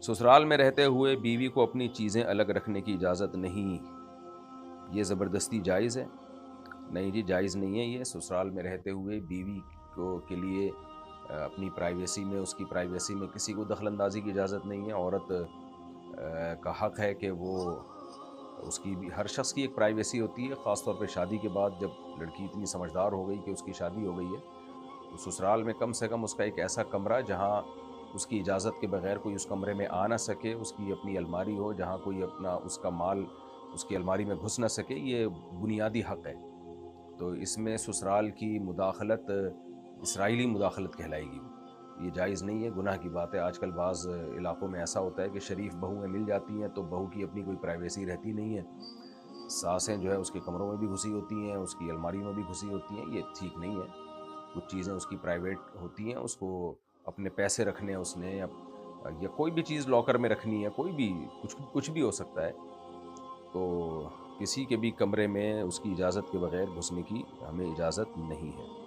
ससुराल में रहते हुए बीवी को अपनी चीज़ें अलग रखने की इजाज़त नहीं, ये ज़बरदस्ती जायज़ है? नहीं जी, जायज़ नहीं है ये। ससुराल में रहते हुए बीवी को के लिए अपनी प्राइवेसी में, उसकी प्राइवेसी में किसी को दखल-अंदाज़ी की इजाज़त नहीं है। औरत का हक़ है कि वो, उसकी भी, हर शख़्स की एक प्राइवेसी होती है, ख़ास तौर पे शादी के बाद जब लड़की इतनी समझदार हो गई कि उसकी शादी हो गई है, तो ससुराल में कम से कम उसका एक ऐसा कमरा जहाँ उसकी इजाज़त के बगैर कोई उस कमरे में आ ना सके, उसकी अपनी अलमारी हो जहाँ कोई अपना उसका माल उसकी अलमारी में घुस ना सके, ये बुनियादी हक़ है। तो इसमें ससुराल की मुदाखलत इसराइली मुदाखलत कहलाएगी, ये जायज़ नहीं है, गुनाह की बात है। आजकल बाज़ इलाक़ों में ऐसा होता है कि शरीफ बहुएँ मिल जाती हैं तो बहू की अपनी कोई प्राइवेसी रहती नहीं है, सासें जो है उसके कमरों में भी घुसी होती हैं, उसकी अलमारी में भी घुसी होती हैं, ये ठीक नहीं है। कुछ चीज़ें उसकी प्राइवेट होती हैं, उसको अपने पैसे रखने हैं उसने, या कोई भी चीज़ लॉकर में रखनी है, कोई भी, कुछ कुछ भी हो सकता है। तो किसी के भी कमरे में उसकी इजाज़त के बगैर घुसने की हमें इजाज़त नहीं है।